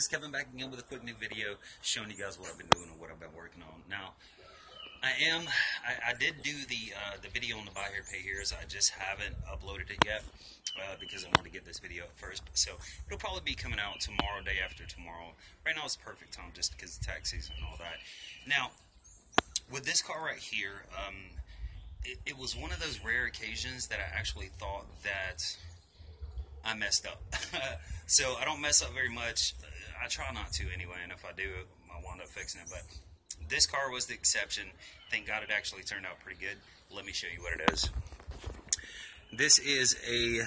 it's Kevin back again with a quick new video showing you guys what I've been doing and what I've been working on. Now, I did do the video on the buy here, pay here's. I just haven't uploaded it yet because I want to get this video up first. So it'll probably be coming out tomorrow, day after tomorrow. Right now it's the perfect time just because of tax season and all that. Now, with this car right here, it was one of those rare occasions that I actually thought that I messed up. So I don't mess up very much. I try not to anyway, and if I do, I wind up fixing it. But this car was the exception. Thank God it actually turned out pretty good. Let me show you what it is. This is a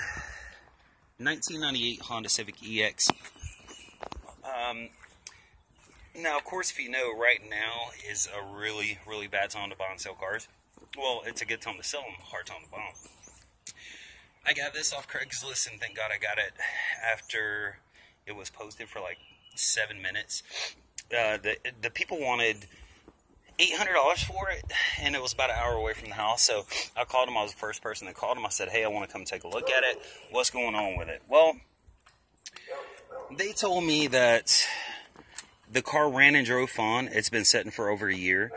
1998 Honda Civic EX. Now, of course, if you know, right now is a really, really bad time to buy and sell cars. Well, it's a good time to sell them, hard time to buy them. I got this off Craigslist, and thank God I got it after it was posted for like 7 minutes. The people wanted $800 for it, and it was about an hour away from the house. So I called them. I was the first person that called them. I said, hey, I want to come take a look at it. What's going on with it? Well, they told me that the car ran and drove fine. It's been sitting for over a year,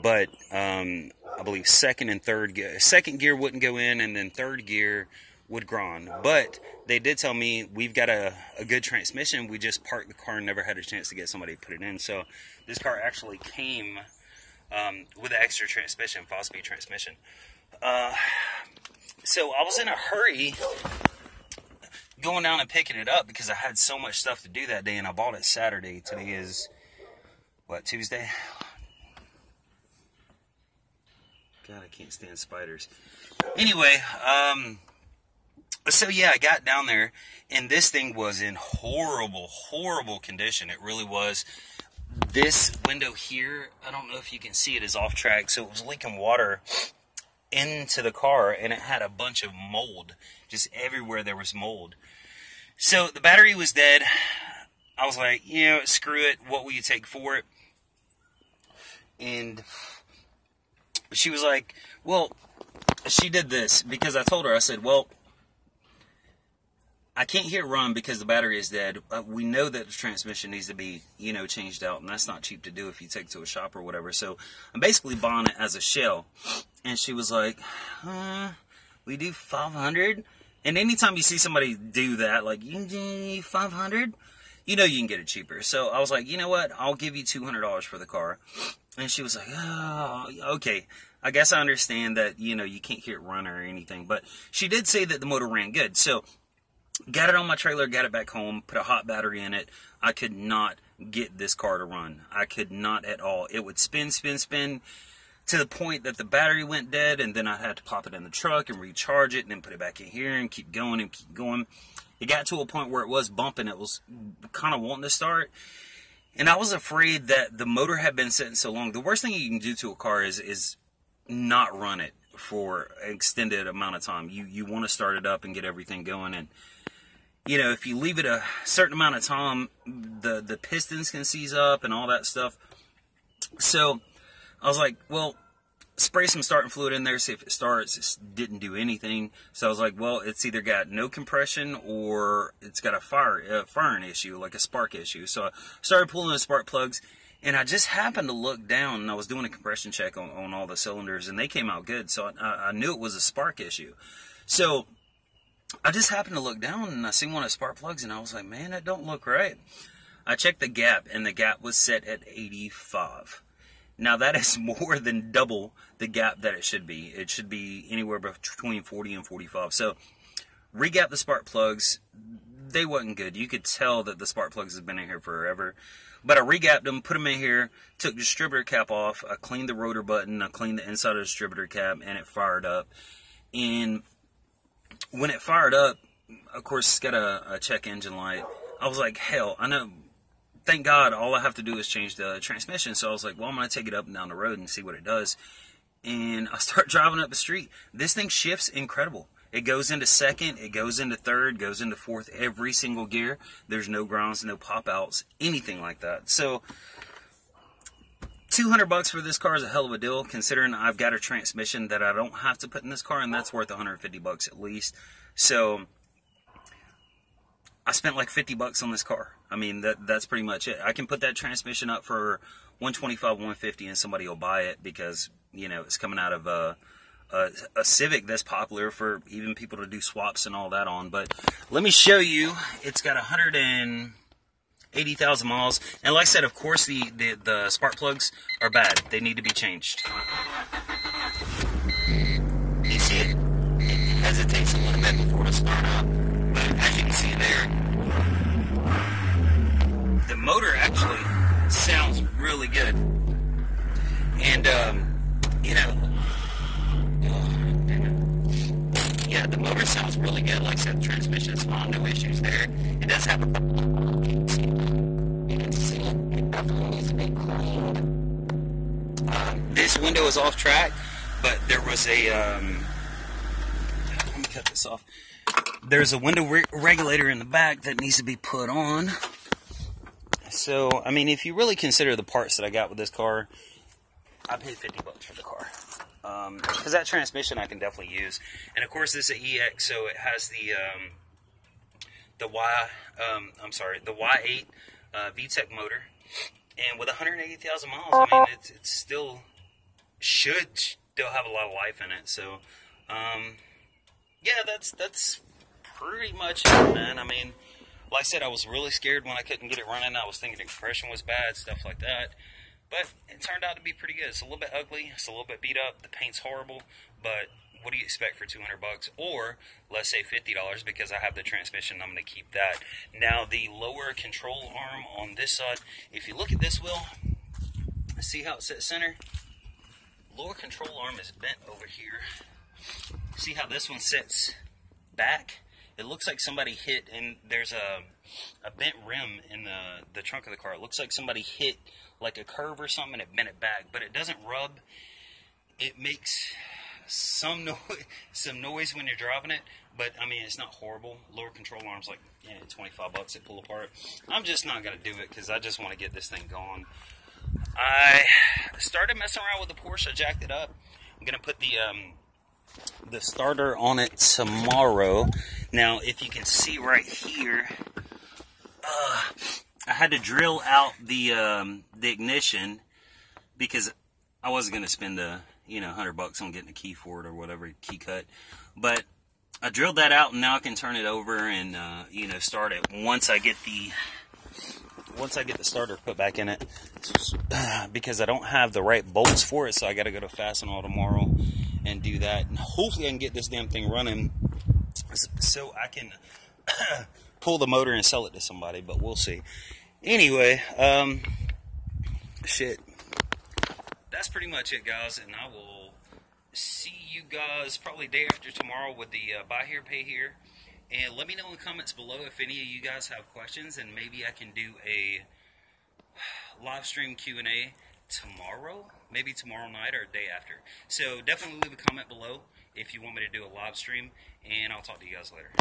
but I believe second gear wouldn't go in, and then third gear would grind. But they did tell me we've got a good transmission. We just parked the car and never had a chance to get somebody to put it in. So this car actually came with an extra transmission, 5-speed transmission. So I was in a hurry going down and picking it up because I had so much stuff to do that day, and I bought it Saturday. Today is, what, Tuesday? God, I can't stand spiders. Anyway, so yeah, I got down there, and this thing was in horrible, horrible condition. It really was. This window here, I don't know if you can see it, is off track, so it was leaking water into the car, and it had a bunch of mold. Just everywhere there was mold. So the battery was dead. I was like, you know, screw it. What will you take for it? And she was like, well, she did this because I told her, I said, well, I can't hear it run because the battery is dead. We know that the transmission needs to be, you know, changed out, and that's not cheap to do if you take it to a shop or whatever. So I'm basically buying it as a shell. And she was like, we do 500? And anytime you see somebody do that, like, you do 500? You know you can get it cheaper. So I was like, you know what? I'll give you $200 for the car. And she was like, oh, okay. I guess I understand that, you know, you can't hear it run or anything. But she did say that the motor ran good. So got it on my trailer, got it back home, put a hot battery in it. I could not get this car to run. I could not at all. It would spin, spin, spin to the point that the battery went dead, and then I had to pop it in the truck and recharge it and then put it back in here and keep going and keep going. It got to a point where it was bumping. It was kind of wanting to start. And I was afraid that the motor had been sitting so long. The worst thing you can do to a car is not run it for an extended amount of time. You want to start it up and get everything going. And, you know, if you leave it a certain amount of time, the pistons can seize up and all that stuff. So I was like, well, spray some starting fluid in there, see if it starts. It didn't do anything. So I was like, well, it's either got no compression or it's got a firing issue, like a spark issue. So I started pulling the spark plugs, and I just happened to look down, and I was doing a compression check on all the cylinders, and they came out good. So I knew it was a spark issue. So I just happened to look down, and I seen one of the spark plugs, and I was like, man, that don't look right. I checked the gap, and the gap was set at 85. Now, that is more than double the gap that it should be. It should be anywhere between 40 and 45. So, re-gap the spark plugs. They wasn't good. You could tell that the spark plugs have been in here forever. But I re-gapped them, put them in here, took the distributor cap off. I cleaned the rotor button. I cleaned the inside of the distributor cap, and it fired up. And when it fired up, of course, it's got a check engine light. I was like, hell, I know. Thank God, all I have to do is change the transmission. So I was like, well, I'm going to take it up and down the road and see what it does. And I start driving up the street. This thing shifts incredible. It goes into second, it goes into third, goes into fourth, every single gear. There's no grounds, no pop-outs, anything like that. So $200 for this car is a hell of a deal, considering I've got a transmission that I don't have to put in this car, and that's worth $150 at least. So I spent like $50 on this car. I mean, that's pretty much it. I can put that transmission up for 125, 150, and somebody will buy it because, you know, it's coming out of a Civic that's popular for even people to do swaps and all that on. But let me show you. It's got 180,000 miles. And like I said, of course, the spark plugs are bad. They need to be changed. You see it? It hesitates a little bit before it'll start up. But as you can see there, the motor actually sounds really good. And, you know, yeah, the motor sounds really good. Like I said, the transmission is fine, no issues there. It does have a couple. You can see it definitely needs to be cleaned. This window is off track, but there was a, let me cut this off. There's a window regulator in the back that needs to be put on. So, I mean, if you really consider the parts that I got with this car, I paid $50 for the car. Because that transmission I can definitely use. And of course, this is an EX, so it has the Y8 VTEC motor. And with 180,000 miles, I mean, it still should still have a lot of life in it. So, yeah, that's pretty much it, man. I mean, like I said, I was really scared when I couldn't get it running. I was thinking the compression was bad, stuff like that. But it turned out to be pretty good. It's a little bit ugly. It's a little bit beat up. The paint's horrible. But what do you expect for $200? Or, let's say $50 because I have the transmission. I'm going to keep that. Now, the lower control arm on this side, if you look at this wheel, see how it sits center? Lower control arm is bent over here. See how this one sits back? It looks like somebody hit, and there's a bent rim in the trunk of the car. It looks like somebody hit like a curve or something and it bent it back, but it doesn't rub. It makes some noise when you're driving it, but I mean, it's not horrible. Lower control arms, like, yeah, $25 it pull apart. I'm just not going to do it because I just want to get this thing going. I started messing around with the Porsche. I jacked it up. I'm going to put the starter on it tomorrow. Now, if you can see right here, I had to drill out the ignition because I wasn't going to spend the $100 on getting a key for it or whatever, key cut. But I drilled that out, and now I can turn it over and start it once I get the starter put back in it, because I don't have the right bolts for it. So I got to go to Fastenal tomorrow and do that, and hopefully I can get this damn thing running so I can pull the motor and sell it to somebody, but we'll see. Anyway, shit, that's pretty much it, guys, and I will see you guys probably day after tomorrow with the buy here, pay here. And let me know in the comments below if any of you guys have questions, and maybe I can do a live stream Q&A tomorrow, maybe tomorrow night or day after. So definitely leave a comment below if you want me to do a live stream, and I'll talk to you guys later.